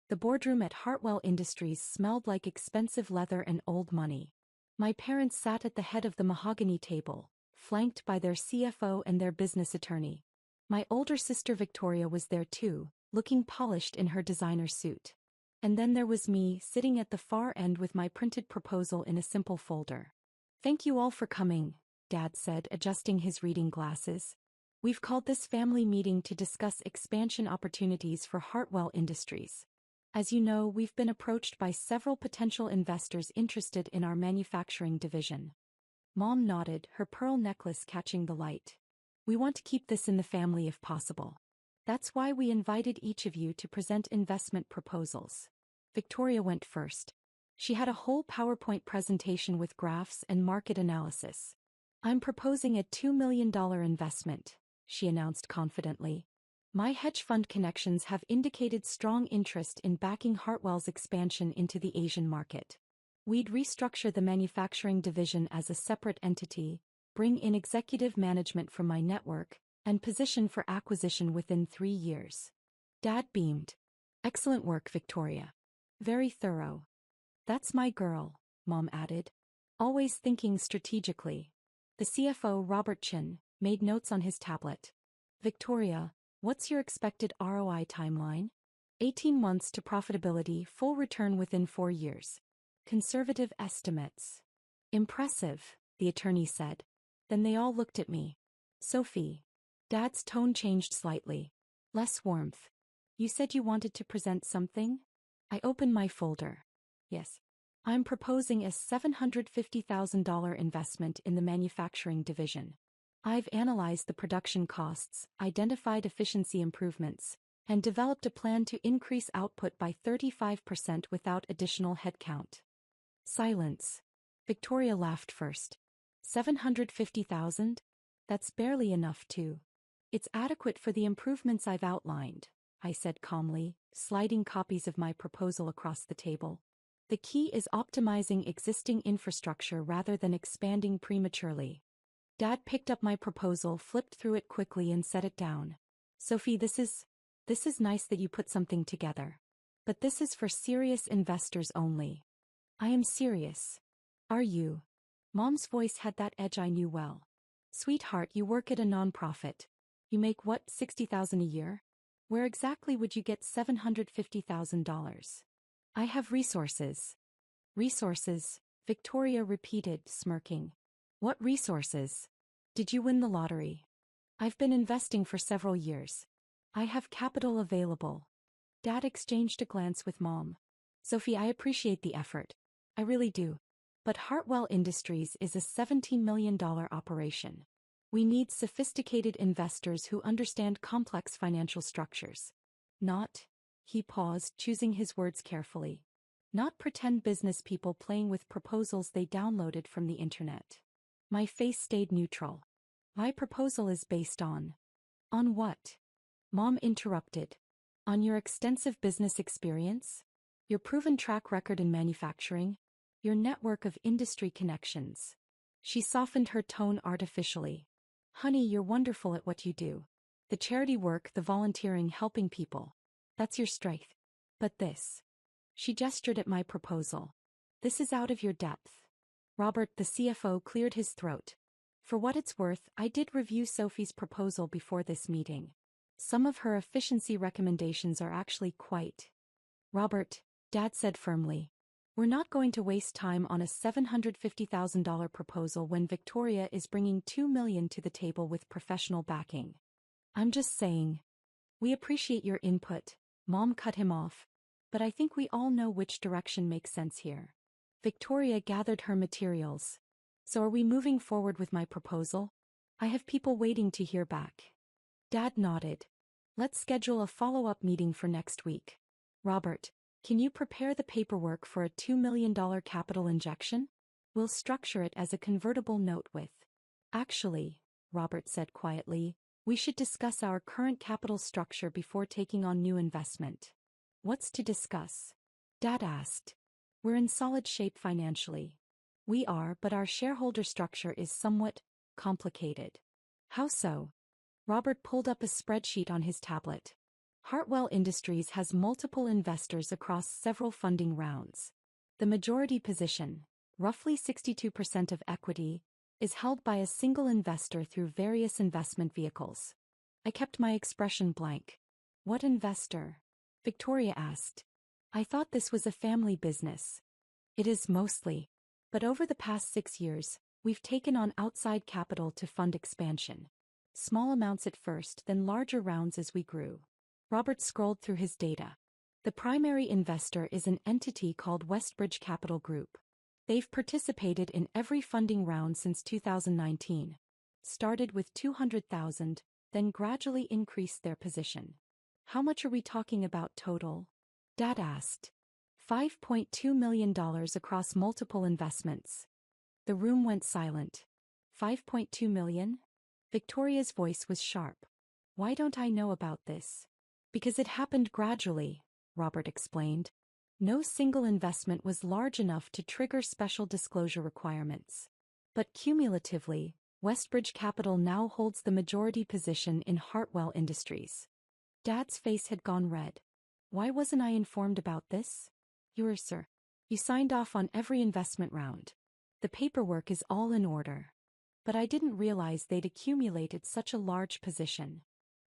The boardroom at Hartwell Industries smelled like expensive leather and old money. My parents sat at the head of the mahogany table, flanked by their CFO and their business attorney. My older sister Victoria was there too, looking polished in her designer suit. And then there was me, sitting at the far end with my printed proposal in a simple folder. "Thank you all for coming," Dad said, adjusting his reading glasses. "We've called this family meeting to discuss expansion opportunities for Hartwell Industries. As you know, we've been approached by several potential investors interested in our manufacturing division." Mom nodded, her pearl necklace catching the light. "We want to keep this in the family if possible. That's why we invited each of you to present investment proposals." Victoria went first. She had a whole PowerPoint presentation with graphs and market analysis. "I'm proposing a $2 million investment," she announced confidently. "My hedge fund connections have indicated strong interest in backing Hartwell's expansion into the Asian market. We'd restructure the manufacturing division as a separate entity, bring in executive management from my network, and position for acquisition within 3 years." Dad beamed. "Excellent work, Victoria. Very thorough." "That's my girl," Mom added. "Always thinking strategically." The CFO, Robert Chin, made notes on his tablet. "Victoria, what's your expected ROI timeline?" 18 months to profitability, full return within 4 years. Conservative estimates." "Impressive," the attorney said. Then they all looked at me. "Sophie." Dad's tone changed slightly. Less warmth. "You said you wanted to present something?" I opened my folder. "Yes. I'm proposing a $750,000 investment in the manufacturing division. I've analyzed the production costs, identified efficiency improvements, and developed a plan to increase output by 35% without additional headcount." Silence. Victoria laughed first. $750,000? That's barely enough too. "It's adequate for the improvements I've outlined," I said calmly, sliding copies of my proposal across the table. "The key is optimizing existing infrastructure rather than expanding prematurely." Dad picked up my proposal, flipped through it quickly and set it down. "Sophie, this is nice that you put something together. But this is for serious investors only." "I am serious." "Are you?" Mom's voice had that edge I knew well. "Sweetheart, you work at a nonprofit. You make what, $60,000 a year? Where exactly would you get $750,000? "I have resources." "Resources?" Victoria repeated, smirking. "What resources? Did you win the lottery?" "I've been investing for several years. I have capital available." Dad exchanged a glance with Mom. "Sophie, I appreciate the effort. I really do. But Hartwell Industries is a $17 million operation. We need sophisticated investors who understand complex financial structures. Not," he paused, choosing his words carefully, "not pretend business people playing with proposals they downloaded from the internet." My face stayed neutral. "My proposal is based on." "On what?" Mom interrupted. "On your extensive business experience? Your proven track record in manufacturing? Your network of industry connections?" She softened her tone artificially. "Honey, you're wonderful at what you do. The charity work, the volunteering, helping people. That's your strength. But this." She gestured at my proposal. "This is out of your depth." Robert, the CFO, cleared his throat. "For what it's worth, I did review Sophie's proposal before this meeting. Some of her efficiency recommendations are actually quite—" "Robert," Dad said firmly, "we're not going to waste time on a $750,000 proposal when Victoria is bringing $2 million to the table with professional backing. I'm just saying." "We appreciate your input," Mom cut him off. "But I think we all know which direction makes sense here." Victoria gathered her materials. "So are we moving forward with my proposal? I have people waiting to hear back." Dad nodded. "Let's schedule a follow-up meeting for next week. Robert, can you prepare the paperwork for a $2 million capital injection? We'll structure it as a convertible note with—" "Actually," Robert said quietly, "we should discuss our current capital structure before taking on new investment." "What's to discuss?" Dad asked. "We're in solid shape financially." "We are, but our shareholder structure is somewhat complicated." "How so?" Robert pulled up a spreadsheet on his tablet. Hartwell Industries has multiple investors across several funding rounds. The majority position, roughly 62% of equity, is held by a single investor through various investment vehicles. I kept my expression blank. What investor? Victoria asked. I thought this was a family business. It is mostly. But over the past 6 years, we've taken on outside capital to fund expansion. Small amounts at first, then larger rounds as we grew. Robert scrolled through his data. The primary investor is an entity called Westbridge Capital Group. They've participated in every funding round since 2019. Started with $200,000, then gradually increased their position. How much are we talking about total? Dad asked. $5.2 million across multiple investments. The room went silent. $5.2 million? Victoria's voice was sharp. Why don't I know about this? Because it happened gradually, Robert explained. No single investment was large enough to trigger special disclosure requirements. But cumulatively, Westbridge Capital now holds the majority position in Hartwell Industries. Dad's face had gone red. Why wasn't I informed about this? Sir. You signed off on every investment round. The paperwork is all in order. But I didn't realize they'd accumulated such a large position.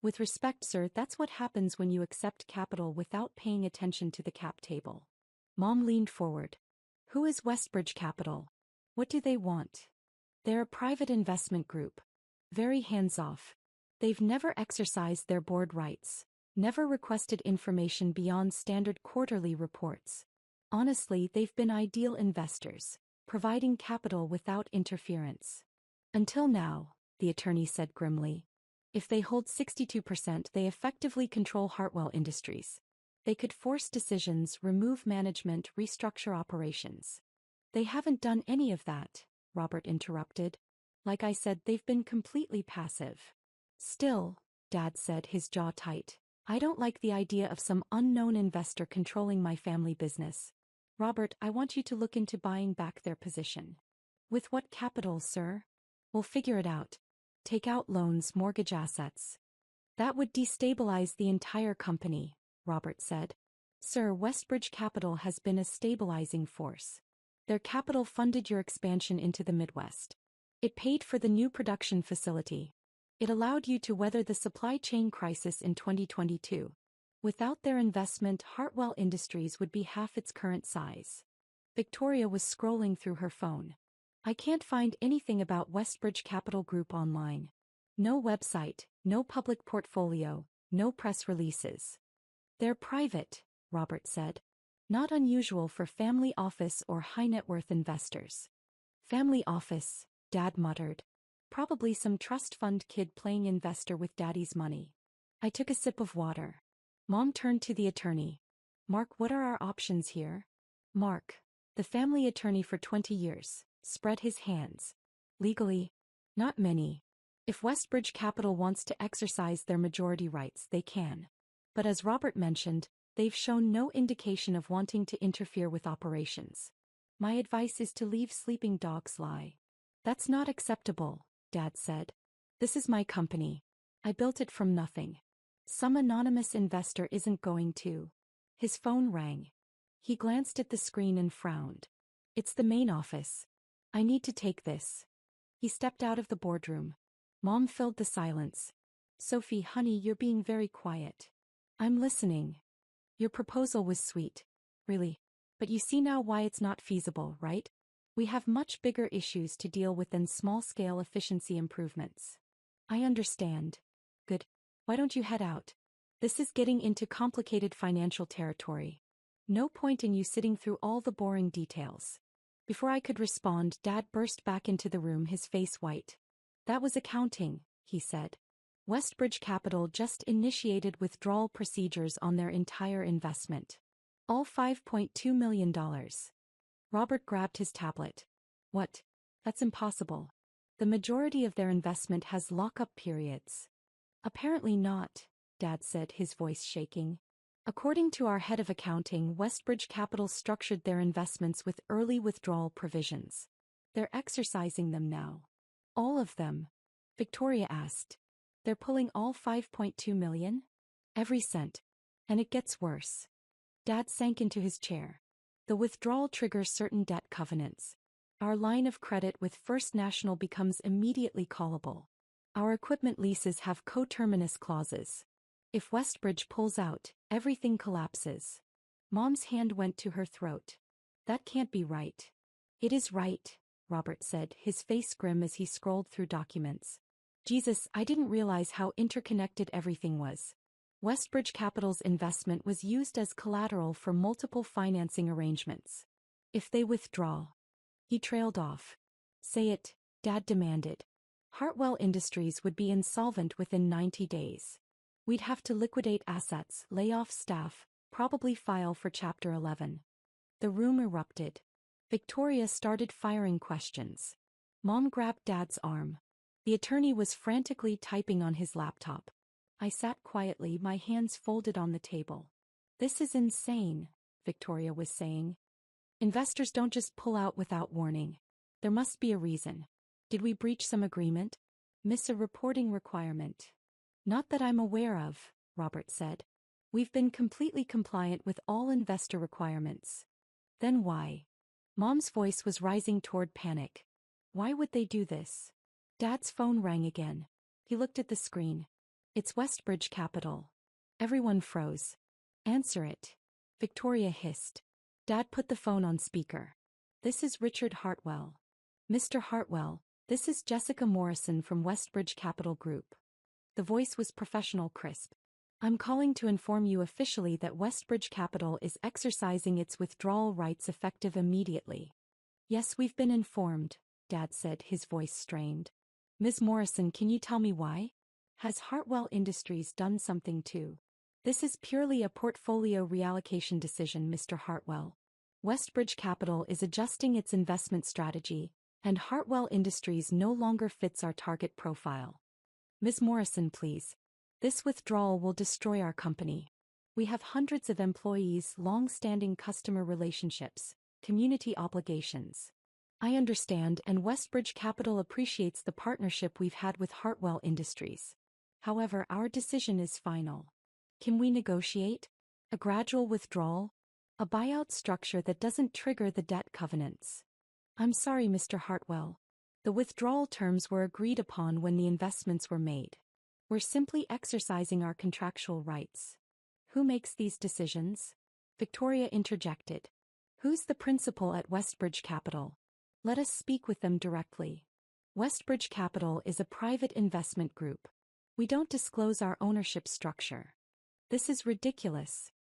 With respect, sir, that's what happens when you accept capital without paying attention to the cap table. Mom leaned forward. Who is Westbridge Capital? What do they want? They're a private investment group. Very hands-off. They've never exercised their board rights, never requested information beyond standard quarterly reports. Honestly, they've been ideal investors, providing capital without interference. Until now, the attorney said grimly. If they hold 62%, they effectively control Hartwell Industries. They could force decisions, remove management, restructure operations. They haven't done any of that, Robert interrupted. Like I said, they've been completely passive. Still, Dad said, his jaw tight. I don't like the idea of some unknown investor controlling my family business. Robert, I want you to look into buying back their position. With what capital, sir? We'll figure it out. Take out loans, mortgage assets. That would destabilize the entire company, Robert said. Sir, Westbridge Capital has been a stabilizing force. Their capital funded your expansion into the Midwest. It paid for the new production facility. It allowed you to weather the supply chain crisis in 2022. Without their investment, Hartwell Industries would be half its current size. Victoria was scrolling through her phone. I can't find anything about Westbridge Capital Group online. No website, no public portfolio, no press releases. They're private, Robert said. Not unusual for family office or high-net-worth investors. Family office, Dad muttered. Probably some trust fund kid playing investor with Daddy's money. I took a sip of water. Mom turned to the attorney. Mark, what are our options here? Mark, the family attorney for 20 years, spread his hands. Legally, not many. If Westbridge Capital wants to exercise their majority rights, they can. But as Robert mentioned, they've shown no indication of wanting to interfere with operations. My advice is to leave sleeping dogs lie. That's not acceptable, Dad said. This is my company. I built it from nothing. Some anonymous investor isn't going to. His phone rang. He glanced at the screen and frowned. It's the main office. I need to take this. He stepped out of the boardroom. Mom filled the silence. Sophie, honey, you're being very quiet. I'm listening. Your proposal was sweet. Really. But you see now why it's not feasible, right? We have much bigger issues to deal with than small-scale efficiency improvements. I understand. Good. Why don't you head out? This is getting into complicated financial territory. No point in you sitting through all the boring details. Before I could respond, Dad burst back into the room, his face white. That was accounting, he said. Westbridge Capital just initiated withdrawal procedures on their entire investment. All $5.2 million. Robert grabbed his tablet. What? That's impossible. The majority of their investment has lock-up periods. Apparently not, Dad said, his voice shaking. According to our head of accounting, Westbridge Capital structured their investments with early withdrawal provisions. They're exercising them now. All of them? Victoria asked. They're pulling all $5.2 million? Every cent. And it gets worse. Dad sank into his chair. The withdrawal triggers certain debt covenants. Our line of credit with First National becomes immediately callable. Our equipment leases have coterminous clauses. If Westbridge pulls out, everything collapses. Mom's hand went to her throat. That can't be right. It is right, Robert said, his face grim as he scrolled through documents. Jesus, I didn't realize how interconnected everything was. Westbridge Capital's investment was used as collateral for multiple financing arrangements. If they withdraw. He trailed off. Say it, Dad demanded. Hartwell Industries would be insolvent within 90 days. We'd have to liquidate assets, lay off staff, probably file for Chapter 11. The room erupted. Victoria started firing questions. Mom grabbed Dad's arm. The attorney was frantically typing on his laptop. I sat quietly, my hands folded on the table. This is insane, Victoria was saying. Investors don't just pull out without warning. There must be a reason. Did we breach some agreement? Miss a reporting requirement? Not that I'm aware of, Robert said. We've been completely compliant with all investor requirements. Then why? Mom's voice was rising toward panic. Why would they do this? Dad's phone rang again. He looked at the screen. It's Westbridge Capital. Everyone froze. Answer it. Victoria hissed. Dad put the phone on speaker. This is Richard Hartwell. Mr. Hartwell, this is Jessica Morrison from Westbridge Capital Group. The voice was professional, crisp. I'm calling to inform you officially that Westbridge Capital is exercising its withdrawal rights effective immediately. Yes, we've been informed, Dad said, his voice strained. Ms. Morrison, can you tell me why? Has Hartwell Industries done something too? This is purely a portfolio reallocation decision, Mr. Hartwell. Westbridge Capital is adjusting its investment strategy, and Hartwell Industries no longer fits our target profile. Ms. Morrison, please. This withdrawal will destroy our company. We have hundreds of employees, long-standing customer relationships, community obligations. I understand, and Westbridge Capital appreciates the partnership we've had with Hartwell Industries. However, our decision is final. Can we negotiate? A gradual withdrawal? A buyout structure that doesn't trigger the debt covenants? I'm sorry, Mr. Hartwell. The withdrawal terms were agreed upon when the investments were made. We're simply exercising our contractual rights. Who makes these decisions? Victoria interjected. Who's the principal at Westbridge Capital? Let us speak with them directly. Westbridge Capital is a private investment group. We don't disclose our ownership structure. This is ridiculous.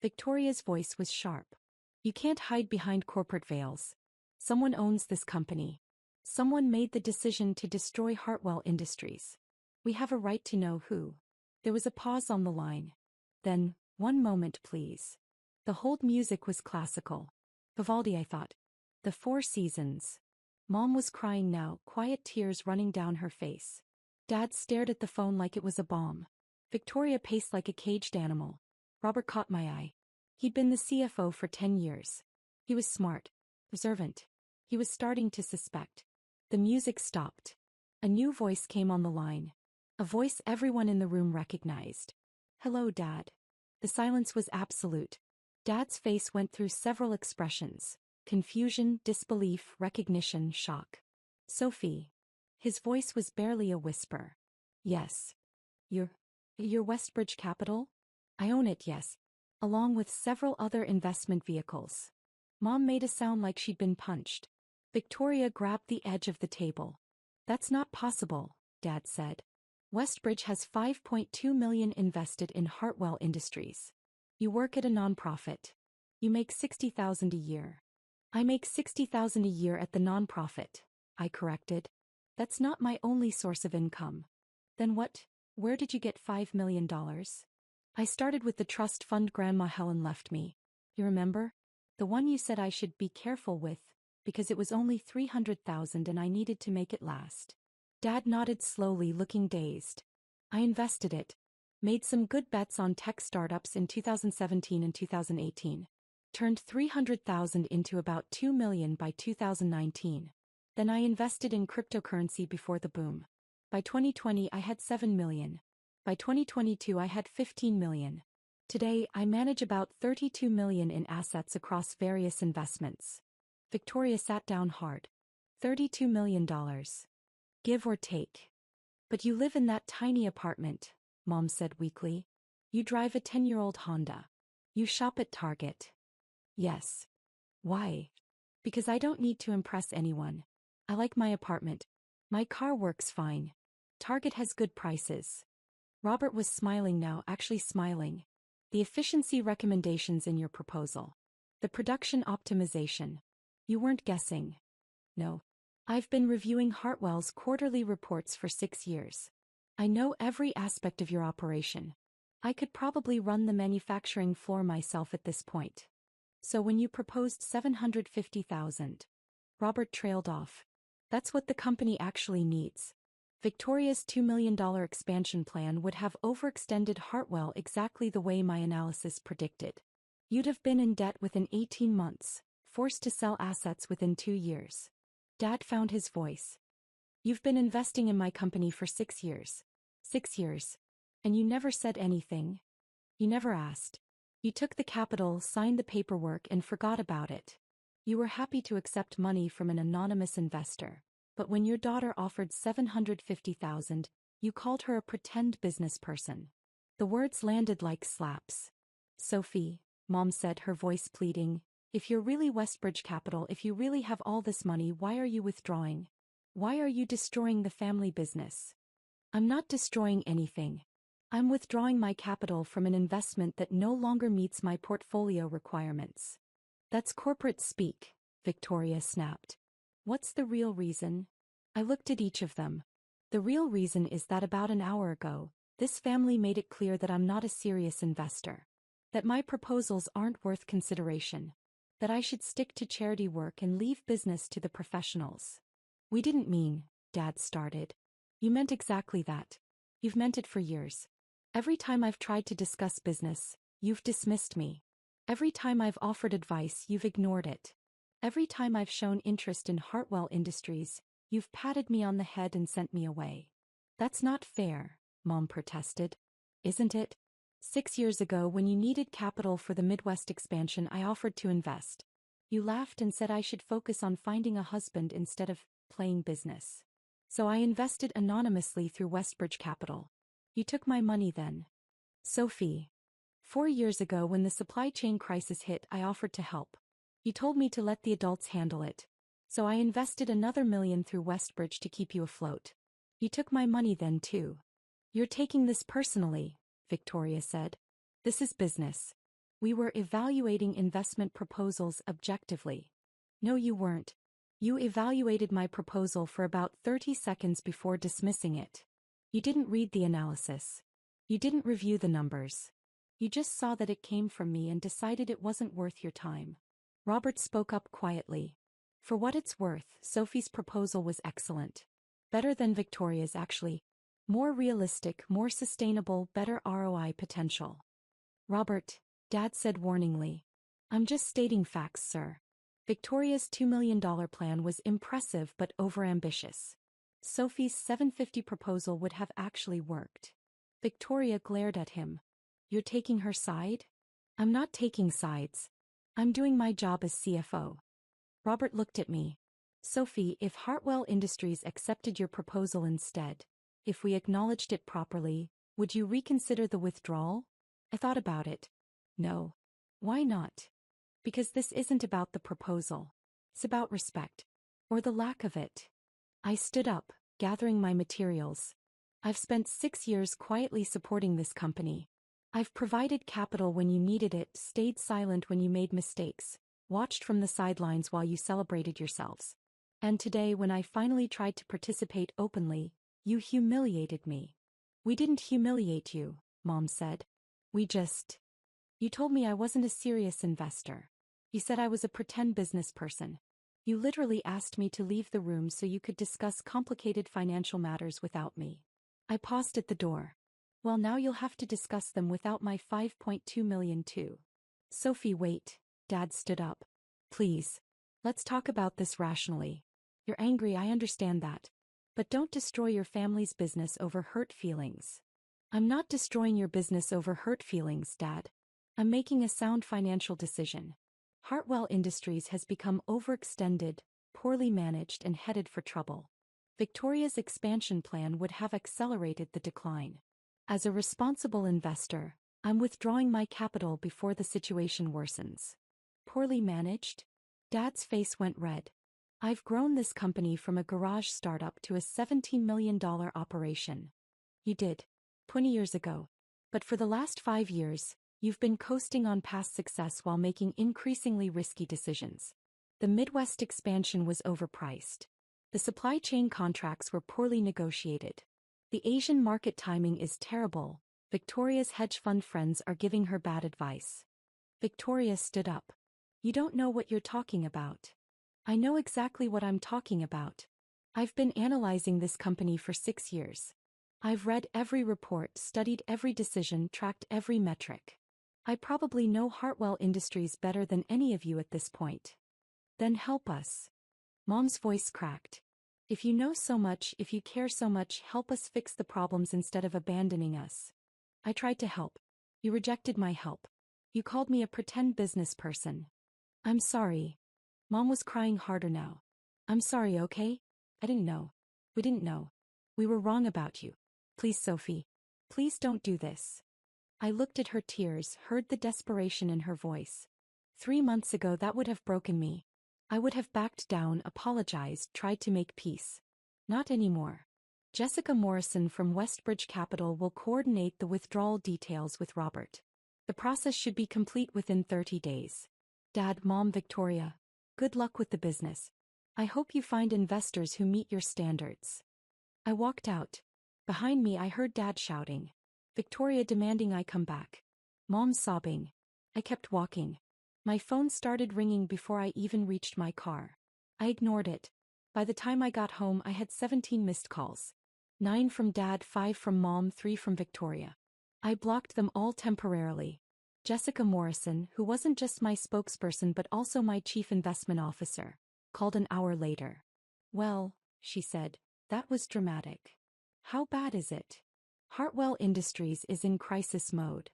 Victoria's voice was sharp. You can't hide behind corporate veils. Someone owns this company. Someone made the decision to destroy Hartwell Industries. We have a right to know who. There was a pause on the line. Then, one moment please. The hold music was classical. Vivaldi, I thought. The Four Seasons. Mom was crying now, quiet tears running down her face. Dad stared at the phone like it was a bomb. Victoria paced like a caged animal. Robert caught my eye. He'd been the CFO for 10 years. He was smart, observant. He was starting to suspect. The music stopped. A new voice came on the line. A voice everyone in the room recognized. Hello, Dad. The silence was absolute. Dad's face went through several expressions. Confusion, disbelief, recognition, shock. Sophie. His voice was barely a whisper. Yes. You're Westbridge Capital? I own it, yes. Along with several other investment vehicles. Mom made a sound like she'd been punched. Victoria grabbed the edge of the table. That's not possible, Dad said. Westbridge has $5.2 million invested in Hartwell Industries. You work at a nonprofit. You make $60,000 a year. I make $60,000 a year at the nonprofit, I corrected. That's not my only source of income. Then where did you get $5 million? I started with the trust fund Grandma Helen left me. You remember? The one you said I should be careful with, because it was only $300,000 and I needed to make it last. Dad nodded slowly, looking dazed. I invested it. Made some good bets on tech startups in 2017 and 2018. Turned $300,000 into about $2 million by 2019. Then I invested in cryptocurrency before the boom. By 2020 I had $7 million. By 2022 I had 15 million. Today, I manage about 32 million in assets across various investments. Victoria sat down hard. $32 million. Give or take. But you live in that tiny apartment, Mom said weakly. You drive a 10-year-old Honda. You shop at Target. Yes. Why? Because I don't need to impress anyone. I like my apartment. My car works fine. Target has good prices. Robert was smiling now, actually smiling. The efficiency recommendations in your proposal. The production optimization. You weren't guessing. No. I've been reviewing Hartwell's quarterly reports for 6 years. I know every aspect of your operation. I could probably run the manufacturing floor myself at this point. So when you proposed 750,000, Robert trailed off. That's what the company actually needs. Victoria's $2 million expansion plan would have overextended Hartwell exactly the way my analysis predicted. You'd have been in debt within 18 months, forced to sell assets within 2 years. Dad found his voice. You've been investing in my company for 6 years. 6 years. And you never said anything. You never asked. You took the capital, signed the paperwork, and forgot about it. You were happy to accept money from an anonymous investor. But when your daughter offered 750,000, you called her a pretend business person. The words landed like slaps. Sophie, Mom said, her voice pleading, if you're really Westbridge Capital, if you really have all this money, why are you withdrawing? Why are you destroying the family business? I'm not destroying anything. I'm withdrawing my capital from an investment that no longer meets my portfolio requirements. That's corporate speak, Victoria snapped. What's the real reason? I looked at each of them. The real reason is that about an hour ago, this family made it clear that I'm not a serious investor. That my proposals aren't worth consideration. That I should stick to charity work and leave business to the professionals. We didn't mean, Dad started. You meant exactly that. You've meant it for years. Every time I've tried to discuss business, you've dismissed me. Every time I've offered advice, you've ignored it. Every time I've shown interest in Hartwell Industries, you've patted me on the head and sent me away. That's not fair, Mom protested. Isn't it? 6 years ago, when you needed capital for the Midwest expansion, I offered to invest. You laughed and said I should focus on finding a husband instead of playing business. So I invested anonymously through Westbridge Capital. You took my money then. Sophie. 4 years ago, when the supply chain crisis hit, I offered to help. You told me to let the adults handle it. So I invested another $1 million through Westbridge to keep you afloat. You took my money then too. You're taking this personally, Victoria said. This is business. We were evaluating investment proposals objectively. No, you weren't. You evaluated my proposal for about 30 seconds before dismissing it. You didn't read the analysis. You didn't review the numbers. You just saw that it came from me and decided it wasn't worth your time. Robert spoke up quietly. For what it's worth, Sophie's proposal was excellent. Better than Victoria's, actually. More realistic, more sustainable, better ROI potential. Robert, Dad said warningly. I'm just stating facts, sir. Victoria's $2 million plan was impressive but overambitious. Sophie's 750 proposal would have actually worked. Victoria glared at him. You're taking her side? I'm not taking sides. I'm doing my job as CFO. Robert looked at me. Sophie, if Hartwell Industries accepted your proposal instead, if we acknowledged it properly, would you reconsider the withdrawal? I thought about it. No. Why not? Because this isn't about the proposal. It's about respect. Or the lack of it. I stood up, gathering my materials. I've spent 6 years quietly supporting this company. I've provided capital when you needed it, stayed silent when you made mistakes, watched from the sidelines while you celebrated yourselves. And today, when I finally tried to participate openly, you humiliated me. We didn't humiliate you, Mom said. You told me I wasn't a serious investor. You said I was a pretend business person. You literally asked me to leave the room so you could discuss complicated financial matters without me. I paused at the door. Well, now you'll have to discuss them without my $5.2 million too. Sophie, wait. Dad stood up. Please. Let's talk about this rationally. You're angry, I understand that. But don't destroy your family's business over hurt feelings. I'm not destroying your business over hurt feelings, Dad. I'm making a sound financial decision. Hartwell Industries has become overextended, poorly managed, and headed for trouble. Victoria's expansion plan would have accelerated the decline. As a responsible investor, I'm withdrawing my capital before the situation worsens. Poorly managed? Dad's face went red. I've grown this company from a garage startup to a $17 million operation. You did. 20 years ago. But for the last 5 years, you've been coasting on past success while making increasingly risky decisions. The Midwest expansion was overpriced. The supply chain contracts were poorly negotiated. The Asian market timing is terrible. Victoria's hedge fund friends are giving her bad advice. Victoria stood up. You don't know what you're talking about. I know exactly what I'm talking about. I've been analyzing this company for 6 years. I've read every report, studied every decision, tracked every metric. I probably know Hartwell Industries better than any of you at this point. Then help us. Mom's voice cracked. If you know so much, if you care so much, help us fix the problems instead of abandoning us. I tried to help. You rejected my help. You called me a pretend business person. I'm sorry. Mom was crying harder now. I'm sorry, okay? I didn't know. We didn't know. We were wrong about you. Please, Sophie. Please don't do this. I looked at her tears, heard the desperation in her voice. 3 months ago that would have broken me. I would have backed down, apologized, tried to make peace. Not anymore. Jessica Morrison from Westbridge Capital will coordinate the withdrawal details with Robert. The process should be complete within 30 days. Dad, Mom, Victoria. Good luck with the business. I hope you find investors who meet your standards. I walked out. Behind me I heard Dad shouting. Victoria demanding I come back. Mom sobbing. I kept walking. My phone started ringing before I even reached my car. I ignored it. By the time I got home I had 17 missed calls. 9 from Dad, 5 from Mom, 3 from Victoria. I blocked them all temporarily. Jessica Morrison, who wasn't just my spokesperson but also my chief investment officer, called an hour later. Well, she said, that was dramatic. How bad is it? Hartwell Industries is in crisis mode.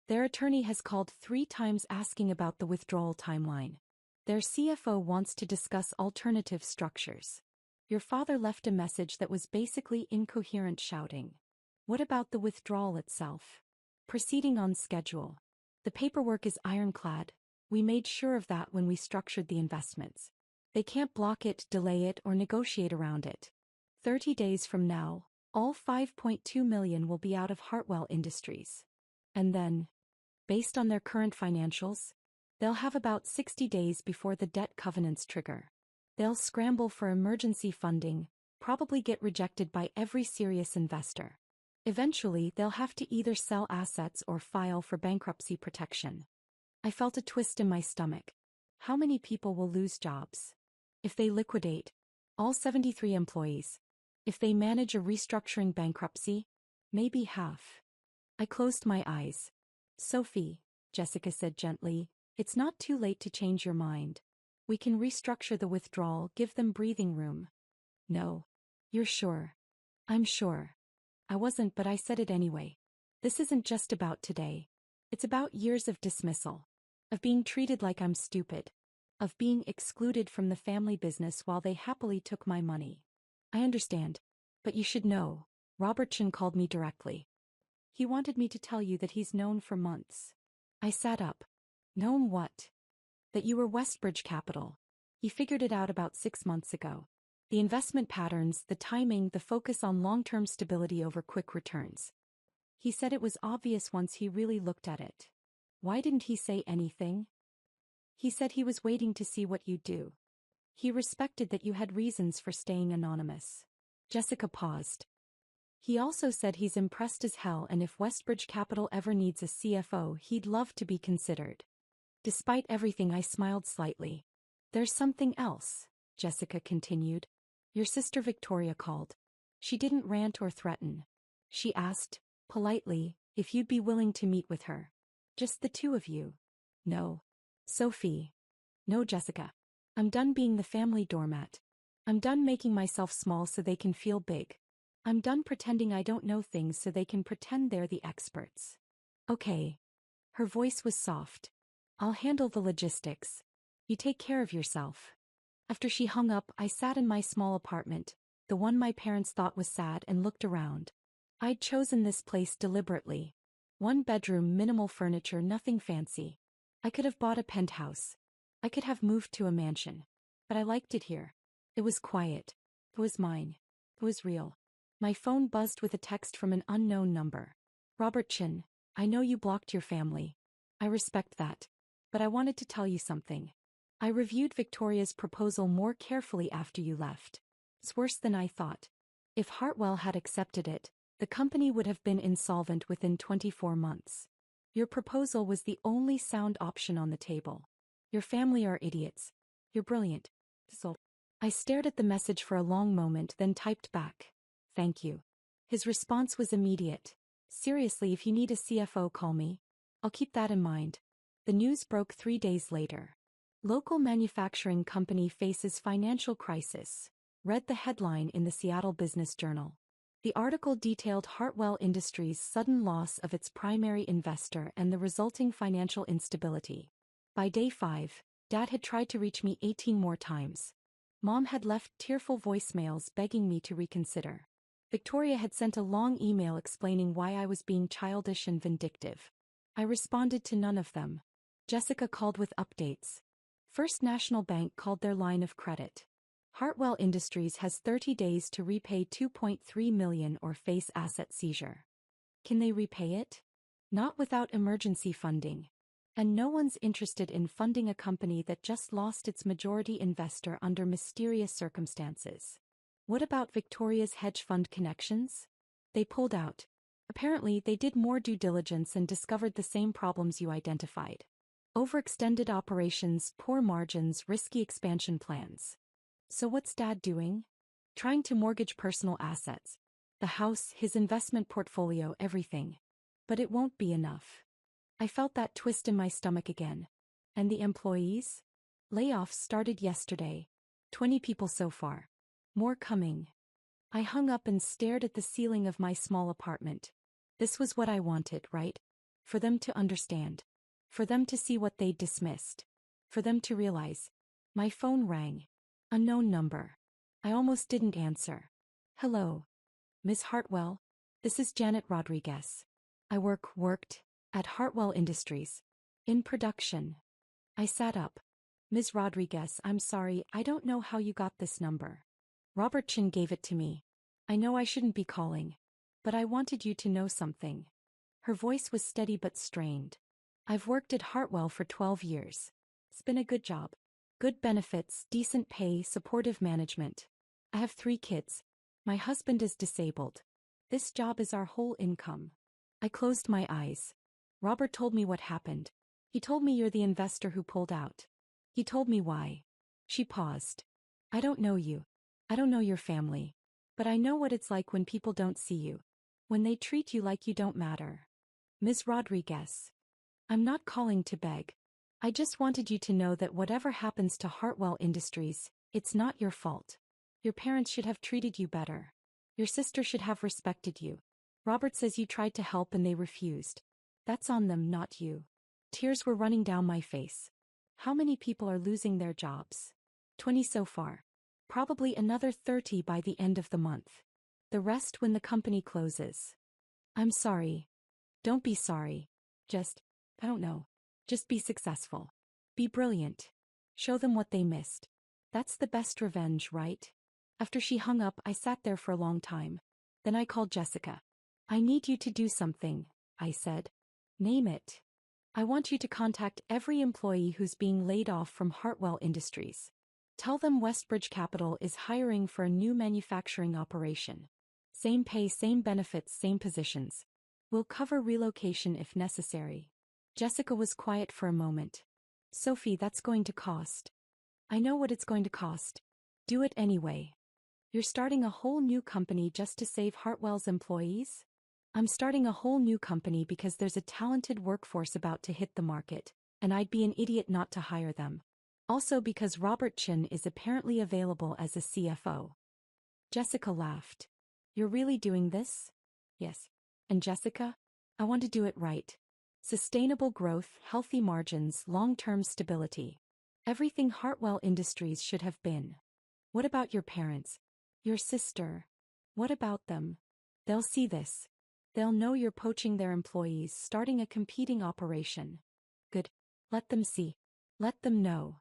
Their attorney has called 3 times asking about the withdrawal timeline. Their CFO wants to discuss alternative structures. Your father left a message that was basically incoherent, shouting. What about the withdrawal itself? Proceeding on schedule. The paperwork is ironclad. We made sure of that when we structured the investments. They can't block it, delay it, or negotiate around it. 30 days from now, all $5.2 million will be out of Hartwell Industries. And then, based on their current financials, they'll have about 60 days before the debt covenants trigger. They'll scramble for emergency funding, probably get rejected by every serious investor. Eventually, they'll have to either sell assets or file for bankruptcy protection. I felt a twist in my stomach. How many people will lose jobs? If they liquidate all 73 employees. If they manage a restructuring bankruptcy, maybe half. I closed my eyes. Sophie, Jessica said gently, it's not too late to change your mind. We can restructure the withdrawal, give them breathing room. No. You're sure? I'm sure. I wasn't, but I said it anyway. This isn't just about today. It's about years of dismissal. Of being treated like I'm stupid. Of being excluded from the family business while they happily took my money. I understand. But you should know. Robertson called me directly. He wanted me to tell you that he's known for months. I sat up. Known what? That you were Westbridge Capital. He figured it out about 6 months ago. The investment patterns, the timing, the focus on long-term stability over quick returns. He said it was obvious once he really looked at it. Why didn't he say anything? He said he was waiting to see what you'd do. He respected that you had reasons for staying anonymous. Jessica paused. He also said he's impressed as hell, and if Westbridge Capital ever needs a CFO, he'd love to be considered. Despite everything, I smiled slightly. There's something else, Jessica continued. Your sister Victoria called. She didn't rant or threaten. She asked, politely, if you'd be willing to meet with her. Just the 2 of you. No. Sophie. No, Jessica. I'm done being the family doormat. I'm done making myself small so they can feel big. I'm done pretending I don't know things so they can pretend they're the experts. Okay. Her voice was soft. I'll handle the logistics. You take care of yourself. After she hung up, I sat in my small apartment, the one my parents thought was sad, and looked around. I'd chosen this place deliberately. One bedroom, minimal furniture, nothing fancy. I could have bought a penthouse. I could have moved to a mansion. But I liked it here. It was quiet. It was mine. It was real. My phone buzzed with a text from an unknown number. Robert Chin, I know you blocked your family. I respect that. But I wanted to tell you something. I reviewed Victoria's proposal more carefully after you left. It's worse than I thought. If Hartwell had accepted it, the company would have been insolvent within 24 months. Your proposal was the only sound option on the table. Your family are idiots. You're brilliant. So, I stared at the message for a long moment, then typed back. Thank you. His response was immediate. Seriously, if you need a CFO, call me. I'll keep that in mind. The news broke 3 days later. Local manufacturing company faces financial crisis. Read the headline in the Seattle Business Journal. The article detailed Hartwell Industries' sudden loss of its primary investor and the resulting financial instability. By day 5, Dad had tried to reach me 18 more times. Mom had left tearful voicemails begging me to reconsider. Victoria had sent a long email explaining why I was being childish and vindictive. I responded to none of them. Jessica called with updates. First National Bank called their line of credit. Hartwell Industries has 30 days to repay $2.3 million or face asset seizure. Can they repay it? Not without emergency funding. And no one's interested in funding a company that just lost its majority investor under mysterious circumstances. What about Victoria's hedge fund connections? They pulled out. Apparently, they did more due diligence and discovered the same problems you identified. Overextended operations, poor margins, risky expansion plans. So what's Dad doing? Trying to mortgage personal assets. The house, his investment portfolio, everything. But it won't be enough. I felt that twist in my stomach again. And the employees? Layoffs started yesterday. 20 people so far. More coming. I hung up and stared at the ceiling of my small apartment. This was what I wanted, right? For them to understand. For them to see what they'd dismissed. For them to realize. My phone rang. Unknown number. I almost didn't answer. Hello. Ms. Hartwell? This is Janet Rodriguez. I worked at Hartwell Industries. In production. I sat up. Ms. Rodriguez, I'm sorry, I don't know how you got this number. Robert Chin gave it to me. I know I shouldn't be calling. But I wanted you to know something. Her voice was steady but strained. I've worked at Hartwell for 12 years. It's been a good job. Good benefits, decent pay, supportive management. I have 3 kids. My husband is disabled. This job is our whole income. I closed my eyes. Robert told me what happened. He told me you're the investor who pulled out. He told me why. She paused. I don't know you. I don't know your family. But I know what it's like when people don't see you. When they treat you like you don't matter. Ms. Rodriguez. I'm not calling to beg. I just wanted you to know that whatever happens to Hartwell Industries, it's not your fault. Your parents should have treated you better. Your sister should have respected you. Robert says you tried to help and they refused. That's on them, not you. Tears were running down my face. How many people are losing their jobs? 20 so far. Probably another 30 by the end of the month. The rest when the company closes. I'm sorry. Don't be sorry. I don't know. Just be successful. Be brilliant. Show them what they missed. That's the best revenge, right? After she hung up, I sat there for a long time. Then I called Jessica. I need you to do something, I said. Name it. I want you to contact every employee who's being laid off from Hartwell Industries. Tell them Westbridge Capital is hiring for a new manufacturing operation. Same pay, same benefits, same positions. We'll cover relocation if necessary. Jessica was quiet for a moment. Sophie, that's going to cost. I know what it's going to cost. Do it anyway. You're starting a whole new company just to save Hartwell's employees? I'm starting a whole new company because there's a talented workforce about to hit the market, and I'd be an idiot not to hire them. Also because Robert Chin is apparently available as a CFO. Jessica laughed. You're really doing this? Yes. And Jessica? I want to do it right. Sustainable growth, healthy margins, long-term stability. Everything Hartwell Industries should have been. What about your parents? Your sister? What about them? They'll see this. They'll know you're poaching their employees, starting a competing operation. Good. Let them see. Let them know.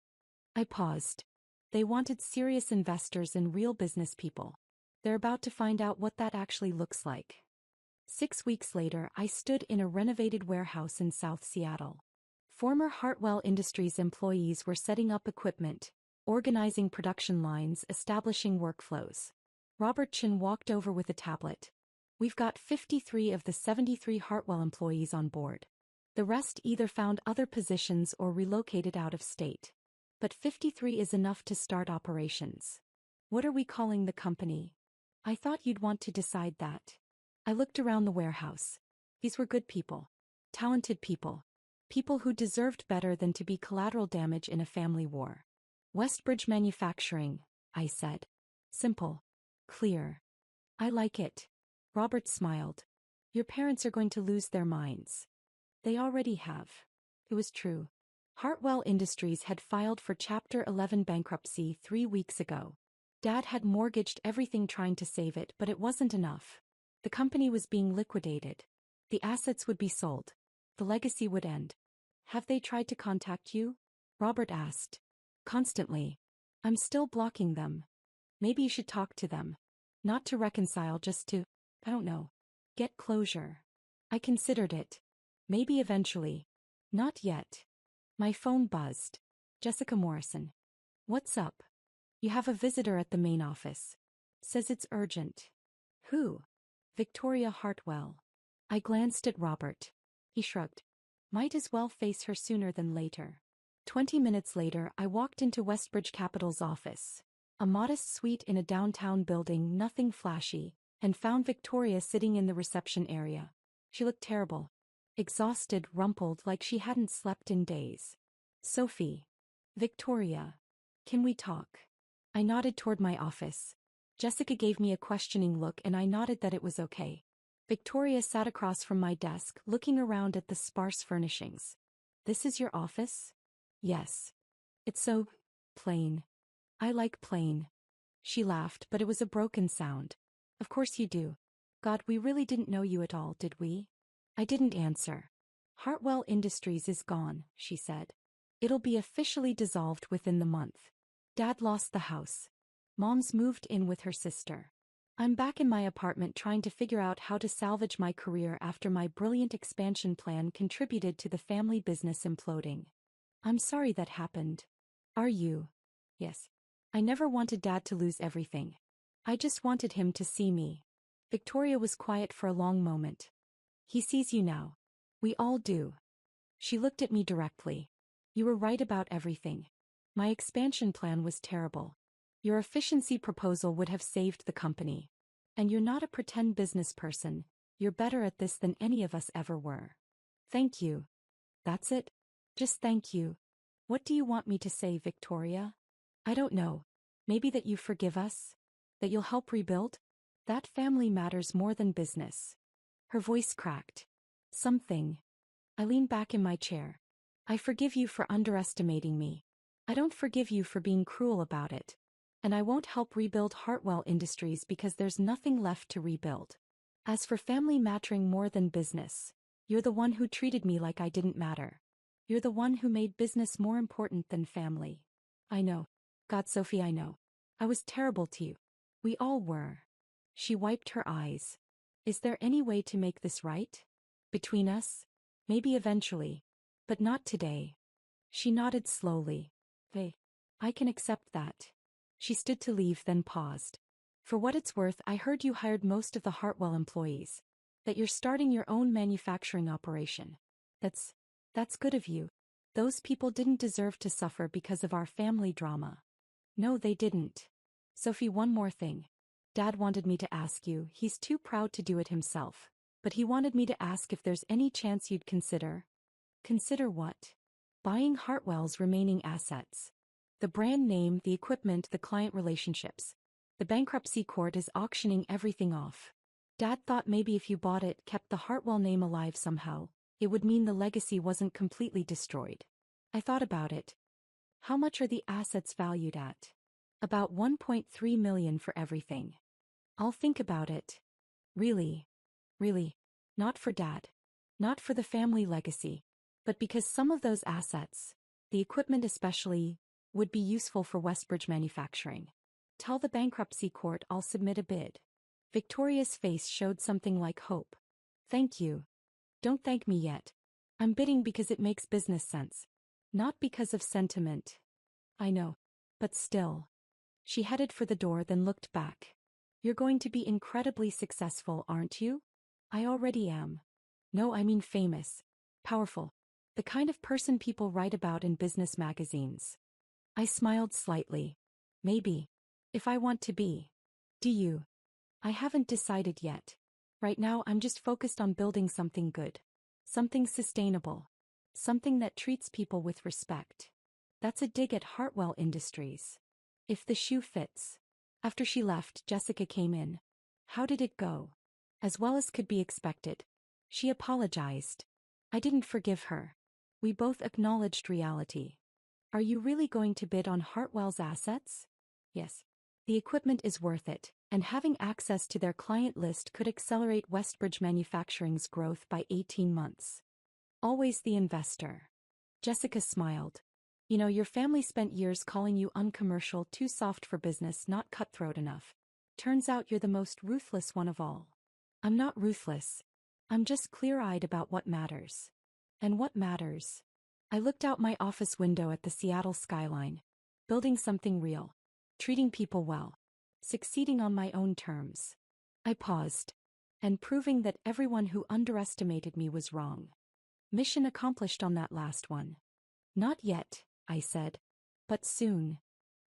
I paused. They wanted serious investors and real business people. They're about to find out what that actually looks like. 6 weeks later, I stood in a renovated warehouse in South Seattle. Former Hartwell Industries employees were setting up equipment, organizing production lines, establishing workflows. Robert Chin walked over with a tablet. We've got 53 of the 73 Hartwell employees on board. The rest either found other positions or relocated out of state. But 53 is enough to start operations. What are we calling the company? I thought you'd want to decide that. I looked around the warehouse. These were good people. Talented people. People who deserved better than to be collateral damage in a family war. Westbridge Manufacturing, I said. Simple. Clear. I like it. Robert smiled. Your parents are going to lose their minds. They already have. It was true. Hartwell Industries had filed for Chapter 11 bankruptcy 3 weeks ago. Dad had mortgaged everything trying to save it, but it wasn't enough. The company was being liquidated. The assets would be sold. The legacy would end. Have they tried to contact you? Robert asked. Constantly. I'm still blocking them. Maybe you should talk to them. Not to reconcile, just to, I don't know, get closure. I considered it. Maybe eventually. Not yet. My phone buzzed. Jessica Morrison. What's up? You have a visitor at the main office. Says it's urgent. Who? Victoria Hartwell. I glanced at Robert. He shrugged. Might as well face her sooner than later. 20 minutes later, I walked into Westbridge Capital's office. A modest suite in a downtown building, nothing flashy, and found Victoria sitting in the reception area. She looked terrible. Exhausted, rumpled, like she hadn't slept in days. Sophie. Victoria. Can we talk? I nodded toward my office. Jessica gave me a questioning look and I nodded that it was okay. Victoria sat across from my desk, looking around at the sparse furnishings. This is your office? Yes. It's so plain. I like plain. She laughed, but it was a broken sound. Of course you do. God, we really didn't know you at all, did we? I didn't answer. Hartwell Industries is gone, she said. It'll be officially dissolved within the month. Dad lost the house. Mom's moved in with her sister. I'm back in my apartment trying to figure out how to salvage my career after my brilliant expansion plan contributed to the family business imploding. I'm sorry that happened. Are you? Yes. I never wanted Dad to lose everything. I just wanted him to see me. Victoria was quiet for a long moment. He sees you now. We all do. She looked at me directly. You were right about everything. My expansion plan was terrible. Your efficiency proposal would have saved the company. And you're not a pretend business person. You're better at this than any of us ever were. Thank you. That's it? Just thank you. What do you want me to say, Victoria? I don't know. Maybe that you forgive us? That you'll help rebuild? That family matters more than business. Her voice cracked. Something. I leaned back in my chair. I forgive you for underestimating me. I don't forgive you for being cruel about it. And I won't help rebuild Hartwell Industries because there's nothing left to rebuild. As for family mattering more than business, you're the one who treated me like I didn't matter. You're the one who made business more important than family. I know. God, Sophie, I know. I was terrible to you. We all were. She wiped her eyes. Is there any way to make this right? Between us? Maybe eventually. But not today. She nodded slowly. Hey, I can accept that. She stood to leave, then paused. For what it's worth, I heard you hired most of the Hartwell employees. That you're starting your own manufacturing operation. That's good of you. Those people didn't deserve to suffer because of our family drama. No, they didn't. Sophie, one more thing. Dad wanted me to ask you, he's too proud to do it himself. But he wanted me to ask if there's any chance you'd consider. Consider what? Buying Hartwell's remaining assets. The brand name, the equipment, the client relationships. The bankruptcy court is auctioning everything off. Dad thought maybe if you bought it, kept the Hartwell name alive somehow, it would mean the legacy wasn't completely destroyed. I thought about it. How much are the assets valued at? About 1.3 million for everything. I'll think about it. Really? Really? Not for Dad. Not for the family legacy. But because some of those assets, the equipment especially, would be useful for Westbridge manufacturing. Tell the bankruptcy court I'll submit a bid. Victoria's face showed something like hope. Thank you. Don't thank me yet. I'm bidding because it makes business sense. Not because of sentiment. I know. But still. She headed for the door then looked back. You're going to be incredibly successful, aren't you? I already am. No, I mean famous. Powerful. The kind of person people write about in business magazines. I smiled slightly. Maybe. If I want to be. Do you? I haven't decided yet. Right now I'm just focused on building something good. Something sustainable. Something that treats people with respect. That's a dig at Hartwell Industries. If the shoe fits. After she left, Jessica came in. How did it go? As well as could be expected. She apologized. I didn't forgive her. We both acknowledged reality. Are you really going to bid on Hartwell's assets? Yes. The equipment is worth it, and having access to their client list could accelerate Westbridge Manufacturing's growth by 18 months. Always the investor. Jessica smiled. You know, your family spent years calling you uncommercial, too soft for business, not cutthroat enough. Turns out you're the most ruthless one of all. I'm not ruthless. I'm just clear-eyed about what matters. And what matters? I looked out my office window at the Seattle skyline. Building something real. Treating people well. Succeeding on my own terms. I paused. And proving that everyone who underestimated me was wrong. Mission accomplished on that last one. Not yet, I said. But soon.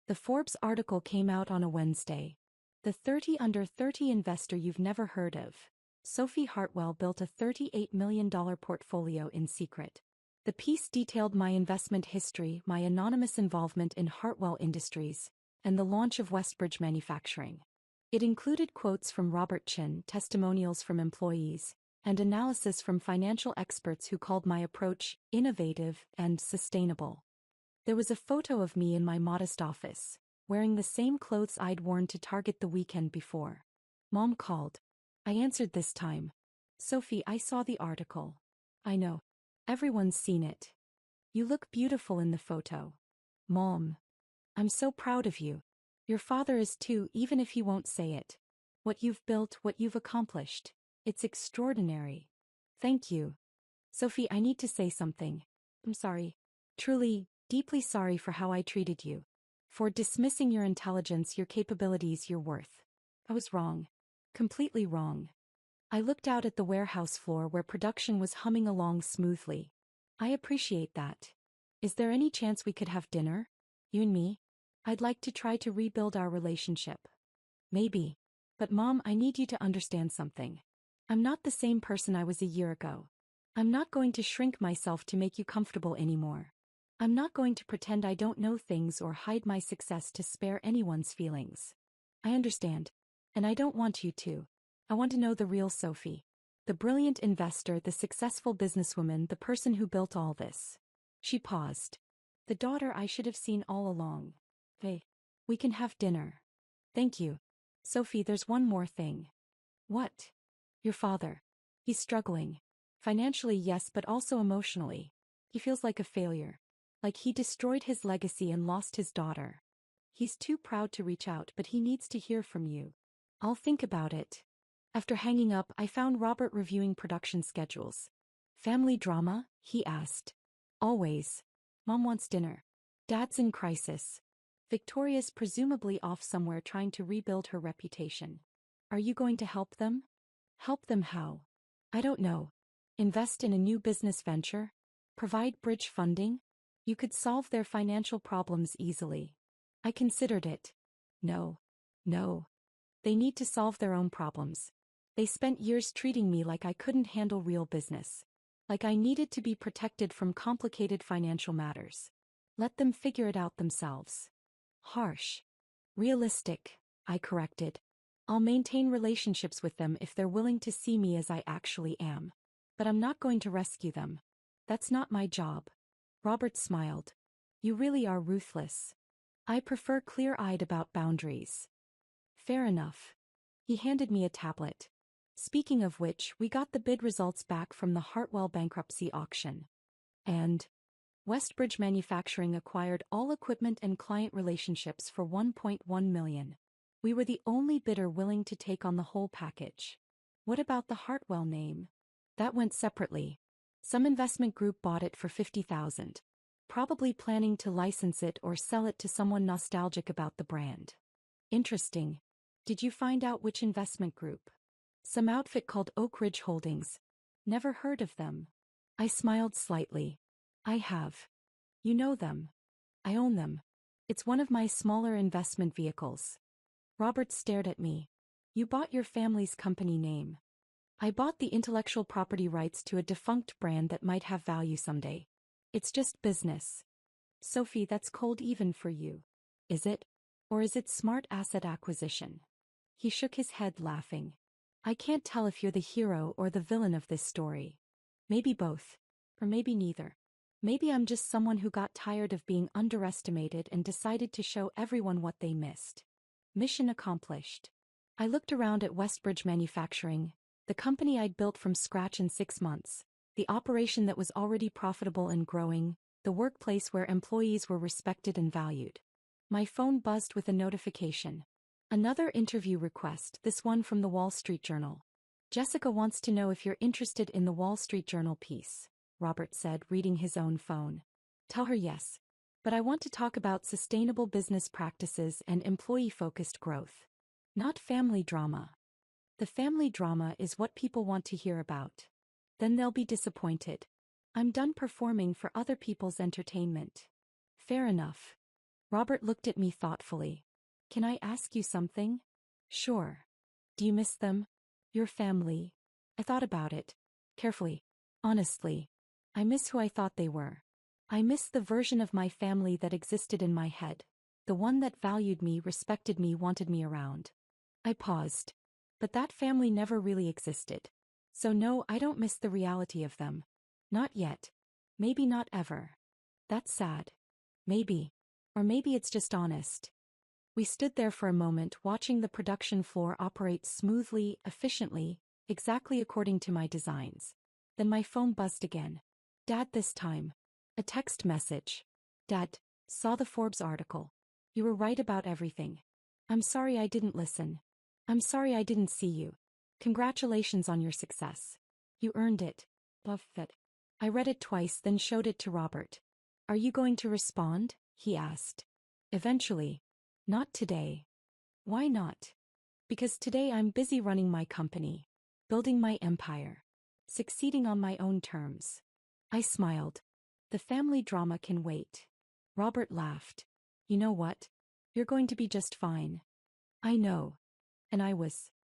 The Forbes article came out on a Wednesday. The 30 under 30 investor you've never heard of. Sophie Hartwell built a $38 million portfolio in secret. The piece detailed my investment history, my anonymous involvement in Hartwell Industries, and the launch of Westbridge Manufacturing. It included quotes from Robert Chin, testimonials from employees, and analysis from financial experts who called my approach innovative and sustainable. There was a photo of me in my modest office, wearing the same clothes I'd worn to Target the weekend before. Mom called. I answered this time. Sophie, I saw the article. I know. Everyone's seen it. You look beautiful in the photo. Mom. I'm so proud of you. Your father is too, even if he won't say it. What you've built, what you've accomplished. It's extraordinary. Thank you. Sophie, I need to say something. I'm sorry. Truly, deeply sorry for how I treated you. For dismissing your intelligence, your capabilities, your worth. I was wrong. Completely wrong. I looked out at the warehouse floor where production was humming along smoothly. I appreciate that. Is there any chance we could have dinner? You and me? I'd like to try to rebuild our relationship. Maybe. But Mom, I need you to understand something. I'm not the same person I was a year ago. I'm not going to shrink myself to make you comfortable anymore. I'm not going to pretend I don't know things or hide my success to spare anyone's feelings. I understand. And I don't want you to. I want to know the real Sophie. The brilliant investor, the successful businesswoman, the person who built all this. She paused. The daughter I should have seen all along. Hey, we can have dinner. Thank you. Sophie, there's one more thing. What? Your father. He's struggling. Financially, yes, but also emotionally. He feels like a failure. Like he destroyed his legacy and lost his daughter. He's too proud to reach out, but he needs to hear from you. I'll think about it. After hanging up, I found Robert reviewing production schedules. Family drama? He asked. Always. Mom wants dinner. Dad's in crisis. Victoria's presumably off somewhere trying to rebuild her reputation. Are you going to help them? Help them how? I don't know. Invest in a new business venture? Provide bridge funding? You could solve their financial problems easily. I considered it. No. No. They need to solve their own problems. They spent years treating me like I couldn't handle real business. Like I needed to be protected from complicated financial matters. Let them figure it out themselves. Harsh. Realistic. I corrected. I'll maintain relationships with them if they're willing to see me as I actually am. But I'm not going to rescue them. That's not my job. Robert smiled. You really are ruthless. I prefer clear-eyed about boundaries. Fair enough. He handed me a tablet. Speaking of which, we got the bid results back from the Hartwell bankruptcy auction. And Westbridge Manufacturing acquired all equipment and client relationships for $1.1 million. We were the only bidder willing to take on the whole package. What about the Hartwell name? That went separately. Some investment group bought it for $50,000. Probably planning to license it or sell it to someone nostalgic about the brand. Interesting. Did you find out which investment group? Some outfit called Oak Ridge Holdings. Never heard of them. I smiled slightly. I have. You know them. I own them. It's one of my smaller investment vehicles. Robert stared at me. You bought your family's company name. I bought the intellectual property rights to a defunct brand that might have value someday. It's just business. Sophie, that's cold even for you. Is it? Or is it smart asset acquisition? He shook his head, laughing. I can't tell if you're the hero or the villain of this story. Maybe both. Or maybe neither. Maybe I'm just someone who got tired of being underestimated and decided to show everyone what they missed. Mission accomplished. I looked around at Westbridge Manufacturing, the company I'd built from scratch in 6 months, the operation that was already profitable and growing, the workplace where employees were respected and valued. My phone buzzed with a notification. Another interview request, this one from the Wall Street Journal. Jessica wants to know if you're interested in the Wall Street Journal piece, Robert said, reading his own phone. Tell her yes. But I want to talk about sustainable business practices and employee-focused growth. Not family drama. The family drama is what people want to hear about. Then they'll be disappointed. I'm done performing for other people's entertainment. Fair enough. Robert looked at me thoughtfully. Can I ask you something? Sure. Do you miss them? Your family? I thought about it. Carefully. Honestly. I miss who I thought they were. I miss the version of my family that existed in my head. The one that valued me, respected me, wanted me around. I paused. But that family never really existed. So no, I don't miss the reality of them. Not yet. Maybe not ever. That's sad. Maybe. Or maybe it's just honest. We stood there for a moment watching the production floor operate smoothly, efficiently, exactly according to my designs. Then my phone buzzed again. Dad this time. A text message. Dad, saw the Forbes article. You were right about everything. I'm sorry I didn't listen. I'm sorry I didn't see you. Congratulations on your success. You earned it. Love it. I read it twice, then showed it to Robert. Are you going to respond? He asked. Eventually. Not today. Why not? Because today I'm busy running my company. Building my empire. Succeeding on my own terms. I smiled. The family drama can wait. Robert laughed. You know what? You're going to be just fine. I know. And I was.